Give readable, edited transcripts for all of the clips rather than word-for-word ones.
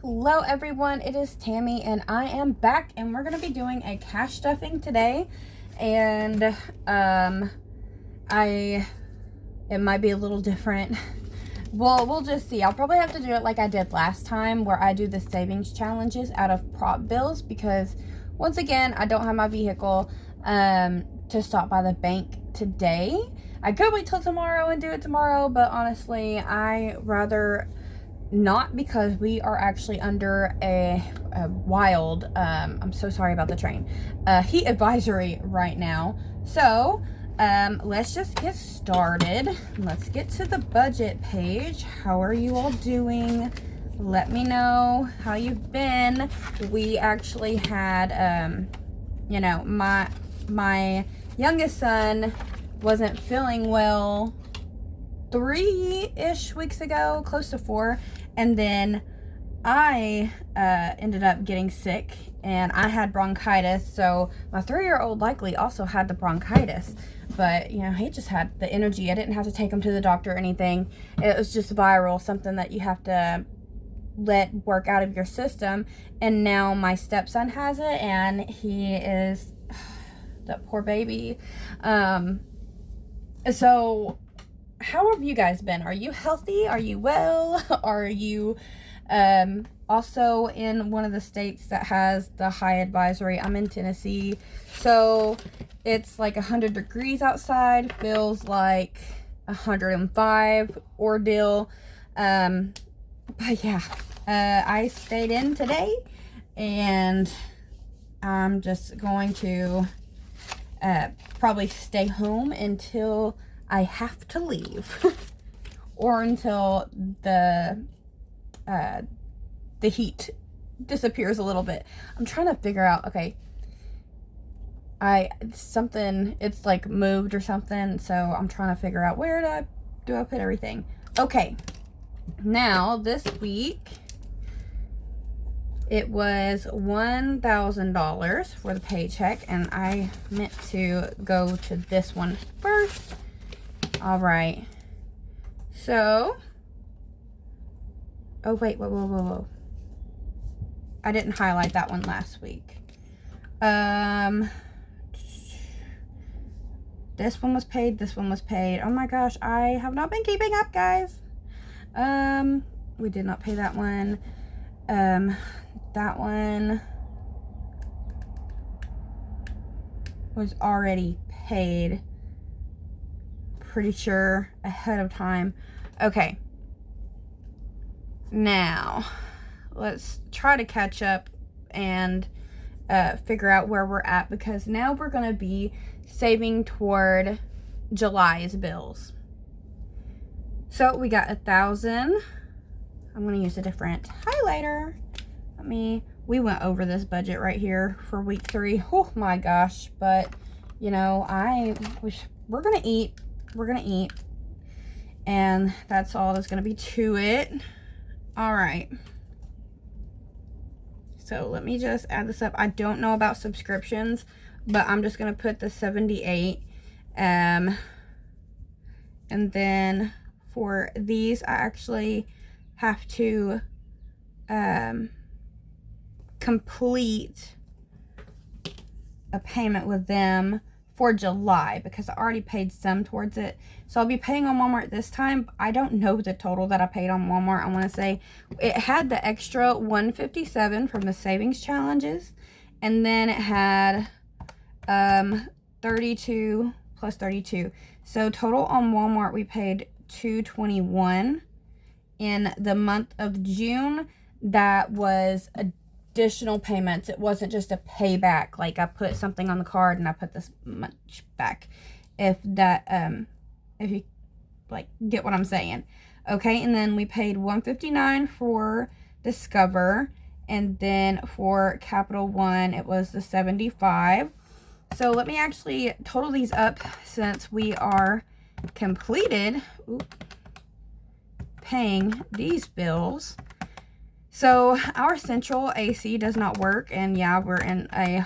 Hello everyone, it is Tammy and I am back and we're going to be doing a cash stuffing today. And it might be a little different. Well, we'll just see. I'll probably have to do it like I did last time, where I do the savings challenges out of prop bills, because once again I don't have my vehicle to stop by the bank today. I could wait till tomorrow and do it tomorrow, but honestly I rather not, because we are actually under a wild, I'm so sorry about the train, heat advisory right now. So let's just get started. Let's get to the budget page. How are you all doing? Let me know how you've been. We actually had you know, my youngest son wasn't feeling well 3-ish weeks ago, close to 4, and then I ended up getting sick and I had bronchitis. So my 3-year-old likely also had the bronchitis, but you know, he just had the energy. I didn't have to take him to the doctor or anything. It was just viral, something that you have to let work out of your system. And now my stepson has it and he is that poor baby. So how have you guys been? Are you healthy? Are you well? Are you also in one of the states that has the high advisory? I'm in Tennessee, so it's like 100 degrees outside, feels like 105 ordeal. But yeah, I stayed in today and I'm just going to probably stay home until I have to leave or until the heat disappears a little bit. I'm trying to figure out, okay, it's like moved or something, so I'm trying to figure out where do I put everything. Okay, now this week it was $1,000 for the paycheck, and I meant to go to this one first. All right, so, oh wait, whoa. I didn't highlight that one last week. This one was paid, this one was paid. Oh my gosh, I have not been keeping up, guys. We did not pay that one. That one was already paid, pretty sure, ahead of time. Okay, now let's try to catch up and figure out where we're at, because now we're going to be saving toward July's bills. So we got 1,000. I'm going to use a different highlighter. We went over this budget right here for week 3. Oh my gosh, but you know, we're going to eat. We're going to eat. And that's all there's going to be to it. All right. So let me just add this up. I don't know about subscriptions, but I'm just going to put the 78. And then for these, I actually have to complete a payment with them for July, because I already paid some towards it. So I'll be paying on Walmart this time. I don't know the total that I paid on Walmart. I want to say it had the extra $157 from the savings challenges, and then it had 32 plus 32. So total on Walmart we paid $221. In the month of June, that was additional payments. It wasn't just a payback, like I put something on the card and I put this much back, if you like get what I'm saying. Okay, and then we paid $159 for Discover, and then for Capital One it was the $75. So let me actually total these up, since we are completed paying these bills. So our central AC does not work, and yeah, we're in a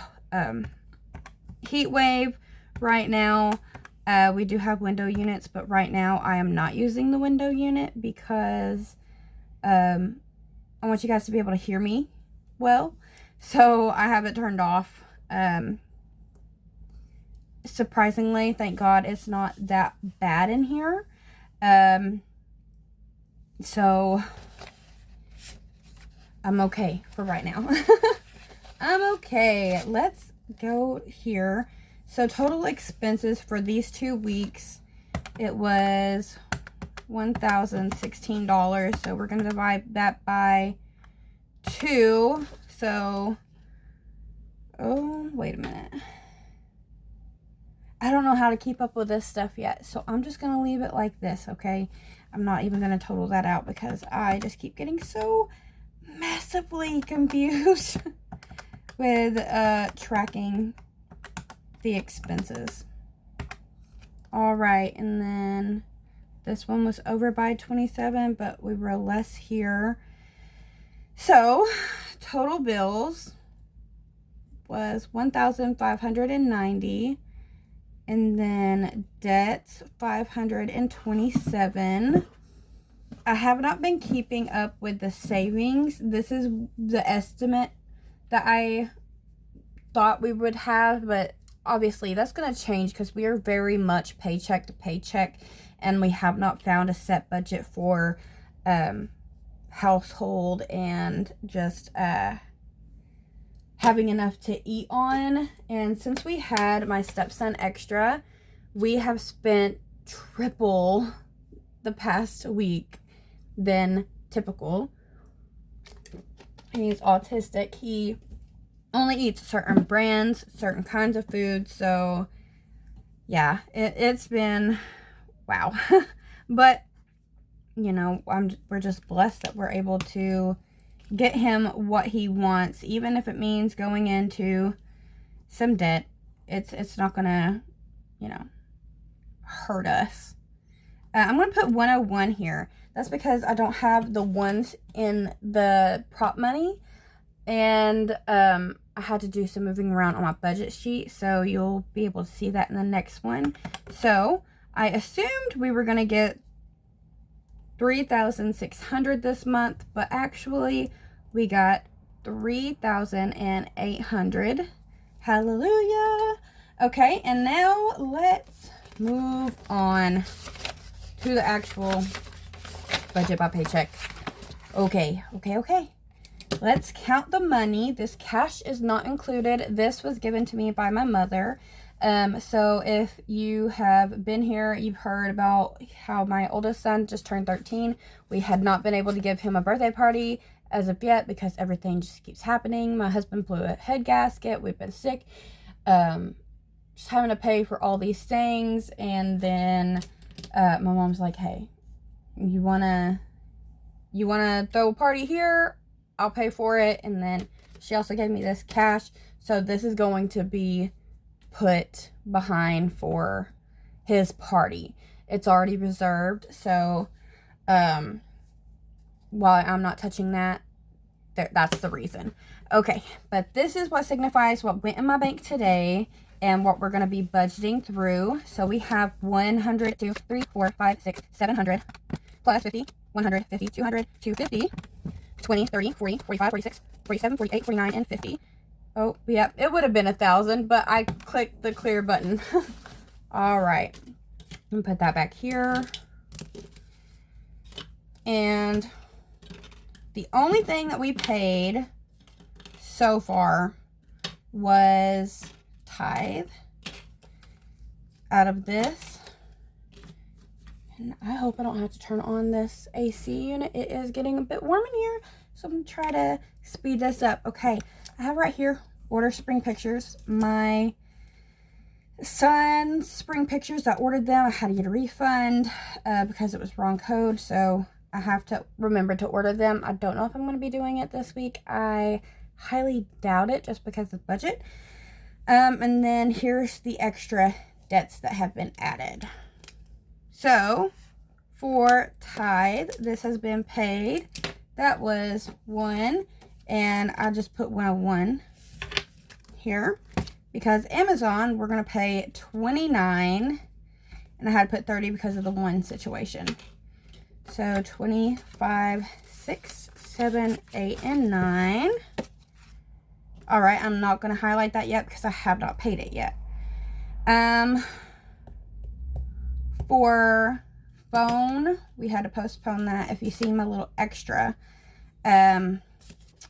heat wave right now. We do have window units, but right now I am not using the window unit because I want you guys to be able to hear me well. So I have it turned off. Surprisingly, thank God it's not that bad in here. So I'm okay for right now. I'm okay. Let's go here. So total expenses for these 2 weeks, it was $1,016. So we're going to divide that by 2. So, oh, wait a minute. I don't know how to keep up with this stuff yet. So I'm just going to leave it like this, okay? I'm not even going to total that out because I just keep getting so massively confused with tracking the expenses. All right, and then this one was over by 27, but we were less here. So total bills was $1,590, and then debts $527. I have not been keeping up with the savings. This is the estimate that I thought we would have, but obviously that's going to change because we are very much paycheck to paycheck, and we have not found a set budget for household and just having enough to eat on. And since we had my stepson extra, we have spent triple the past week than typical. He's autistic. He only eats certain brands, certain kinds of food. So yeah, it's been wow. But you know, we're just blessed that we're able to get him what he wants, even if it means going into some debt. It's not gonna, you know, hurt us. I'm gonna put 101 here. That's because I don't have the ones in the prop money, and I had to do some moving around on my budget sheet, so you'll be able to see that in the next one. So I assumed we were gonna get $3,600 this month, but actually we got $3,800. Hallelujah. Okay, and now let's move on to the actual budget by paycheck. Okay. Let's count the money. This cash is not included. This was given to me by my mother. So if you have been here, you've heard about how my oldest son just turned 13. We had not been able to give him a birthday party as of yet because everything just keeps happening. My husband blew a head gasket. We've been sick. Just having to pay for all these things. And then my mom's like, hey, you wanna throw a party here? I'll pay for it. And then she also gave me this cash. So this is going to be put behind for his party. It's already reserved. So while I'm not touching that, that's the reason. Okay, but this is what signifies what went in my bank today and what we're going to be budgeting through. So we have 100, 2, 3, 4, 5, 6, 700 plus 50, 100, 50, 200, 250, 20, 30, 40, 45, 46, 47, 48, 49, and 50. Oh, yeah, it would have been 1,000, but I clicked the clear button. All right. I'm put that back here. And the only thing that we paid so far was tithe out of this. And I hope I don't have to turn on this AC unit. It is getting a bit warm in here, so I'm going to try to speed this up. Okay, I have right here, order spring pictures. My son's spring pictures, I ordered them. I had to get a refund because it was wrong code, so I have to remember to order them. I don't know if I'm going to be doing it this week. I highly doubt it just because of budget. And then here's the extra debts that have been added. So for tithe, this has been paid. That was 1, and I just put 101 here because Amazon, we're going to pay 29, and I had to put 30 because of the 1 situation. So 25, 6, 7, 8, and 9. All right, I'm not going to highlight that yet because I have not paid it yet. For phone, we had to postpone that. If you see my little extra, I'm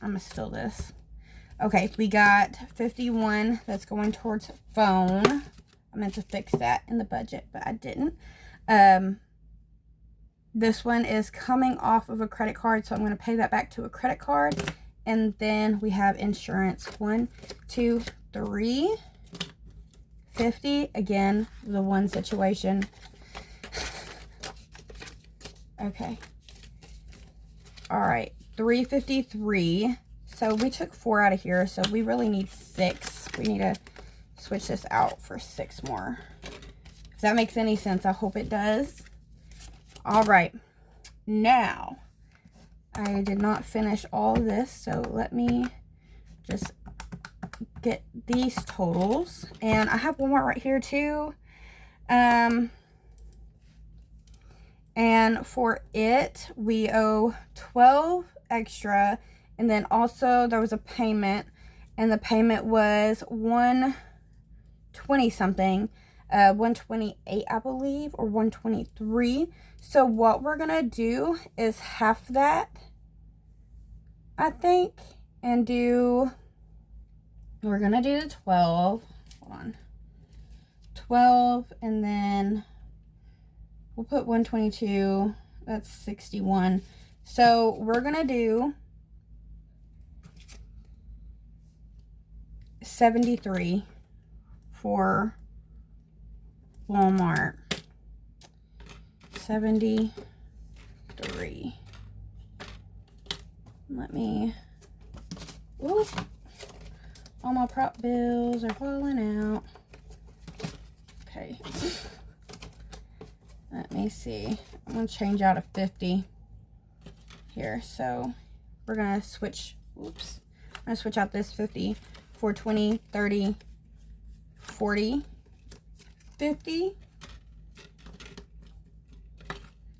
going to steal this. Okay, we got 51 that's going towards phone. I meant to fix that in the budget, but I didn't. This one is coming off of a credit card, so I'm going to pay that back to a credit card. And then we have insurance. 1, 2, 3, 50. Again, the one situation. Okay. All right. 353. So we took 4 out of here. So we really need 6. We need to switch this out for 6 more. If that makes any sense, I hope it does. All right. Now, I did not finish all of this. So let me just get these totals. And I have one more right here too. And for it, we owe 12 extra. And then also there was a payment. And the payment was 120 something. 128, I believe. Or 123. So what we're going to do is half that, I think. And do... We're going to do the 12. Hold on. 12. And then... we'll put 122. That's 61. So we're going to do 73 for Walmart. 73. Let me... Ooh, all my prop bills are falling out. Okay. Let me see. I'm going to change out a 50 here. So we're going to switch. Oops. I'm going to switch out this 50 for 20, 30, 40, 50.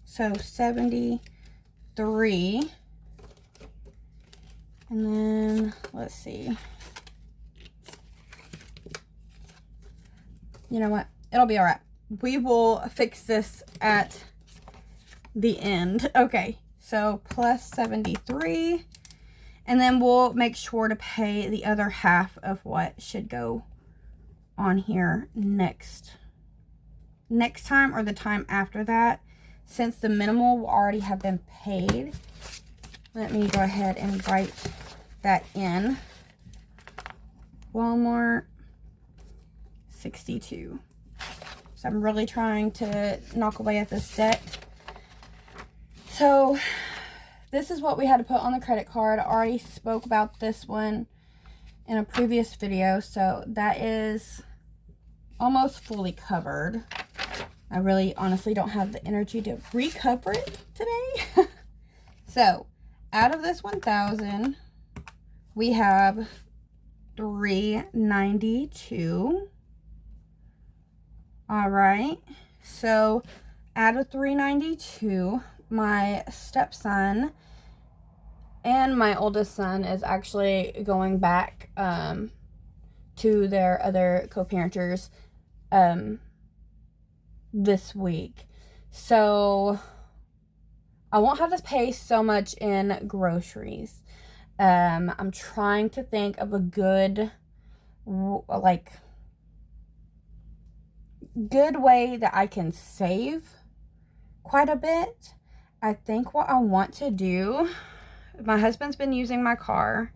So 73. And then let's see. You know what? It'll be all right. We will fix this at the end. Okay, so plus 73. And then we'll make sure to pay the other half of what should go on here next time, or the time after that. Since the minimal will already have been paid, let me go ahead and write that in. Walmart 62. So I'm really trying to knock away at this debt. So this is what we had to put on the credit card. I already spoke about this one in a previous video. So that is almost fully covered. I really honestly don't have the energy to recover it today. So out of this 1,000, we have 392. All right. So out of 392, my stepson and my oldest son is actually going back to their other co-parenters this week. So I won't have to pay so much in groceries. I'm trying to think of a good way that I can save quite a bit. I think what I want to do, my husband's been using my car.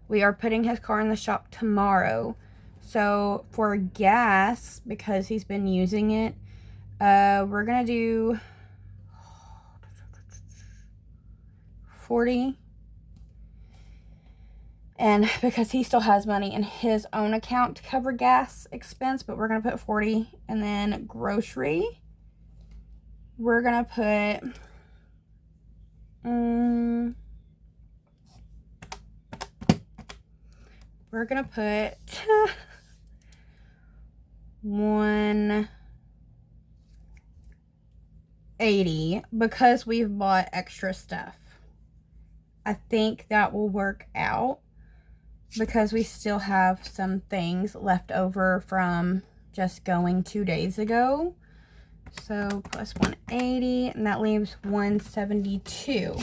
We are putting his car in the shop tomorrow. So for gas, because he's been using it, we're going to do 40. And because he still has money in his own account to cover gas expense, but we're going to put 40. And then grocery, we're going to put we're going to put 180 because we've bought extra stuff. I think that will work out because we still have some things left over from just going 2 days ago. So plus 180, and that leaves 172.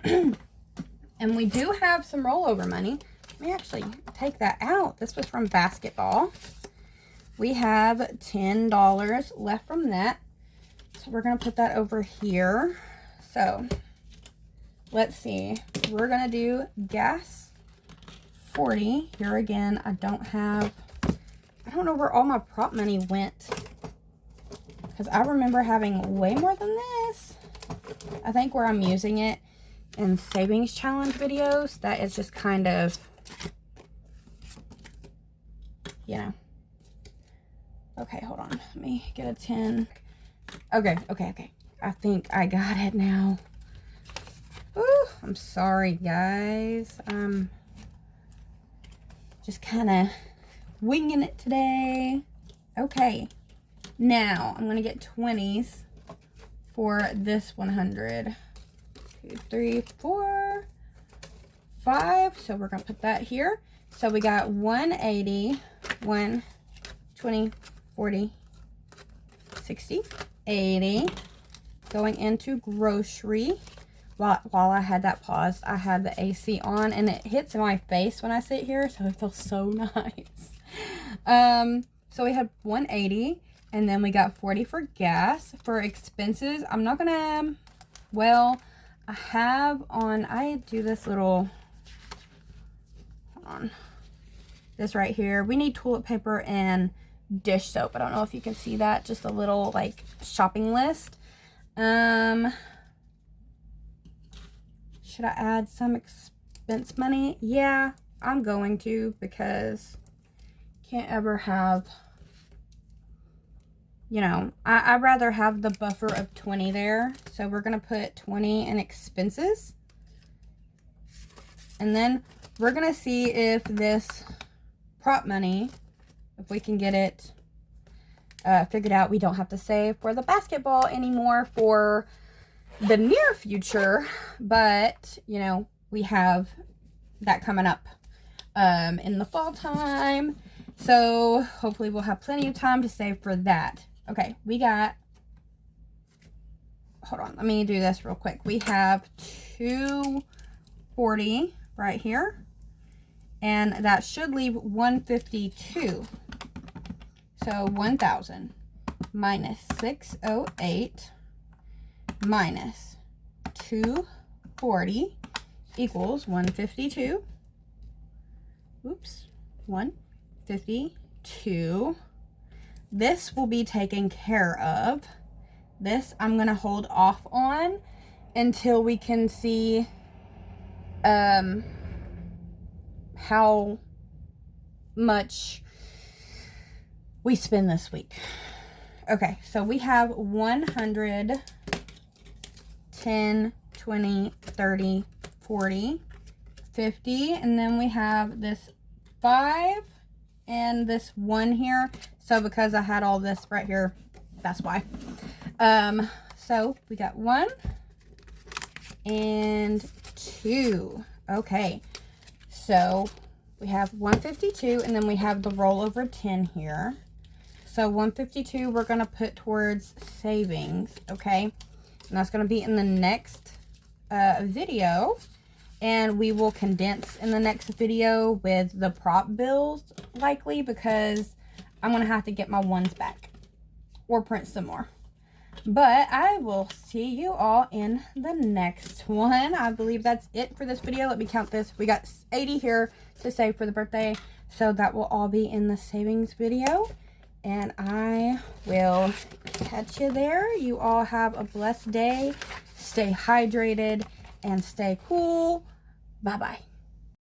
And we do have some rollover money. Let me actually take that out. This was from basketball. We have $10 left from that. So we're going to put that over here. So let's see. We're going to do gas 40. Here again, I don't know where all my prop money went. Because I remember having way more than this. I think where I'm using it in savings challenge videos, that is just kind of, you know. Okay, hold on. Let me get a 10. Okay. I think I got it now. Ooh, I'm sorry, guys. Just kind of winging it today. Okay. Now, I'm going to get 20s for this 100. 2, 3, 4, 5. So we're going to put that here. So we got 180, 120, 40, 60, 80. Going into grocery. While I had that paused, I had the AC on, and it hits in my face when I sit here, so it feels so nice. So we had 180, and then we got 40 for gas. For expenses, I'm not gonna, well, I do this little, hold on, this right here. We need toilet paper and dish soap. I don't know if you can see that, just a little like shopping list. Should I add some expense money? Yeah, I'm going to, because can't ever have, you know, I'd rather have the buffer of 20 there. So we're going to put 20 in expenses. And then we're going to see if this prop money, if we can get it figured out. We don't have to save for the basketball anymore for the near future, but you know, we have that coming up in the fall time, so hopefully we'll have plenty of time to save for that. Okay, we got, hold on, let me do this real quick. We have 240 right here, and that should leave 152. So 1,000 minus 608 minus 240 equals 152. Oops, 152. This will be taken care of. This I'm going to hold off on until we can see how much we spend this week. Okay, so we have 100, 10, 20, 30, 40, 50, and then we have this 5 and this 1 here. So because I had all this right here, that's why. So we got 1 and 2. Okay, so we have 152, and then we have the rollover 10 here. So 152 we're going to put towards savings, okay? And that's going to be in the next video. And we will condense in the next video with the prop bills, likely, because I'm going to have to get my ones back or print some more. But I will see you all in the next one. I believe that's it for this video. Let me count this. We got 80 here to save for the birthday. So that will all be in the savings video. And I will catch you there. You all have a blessed day. Stay hydrated and stay cool. Bye-bye.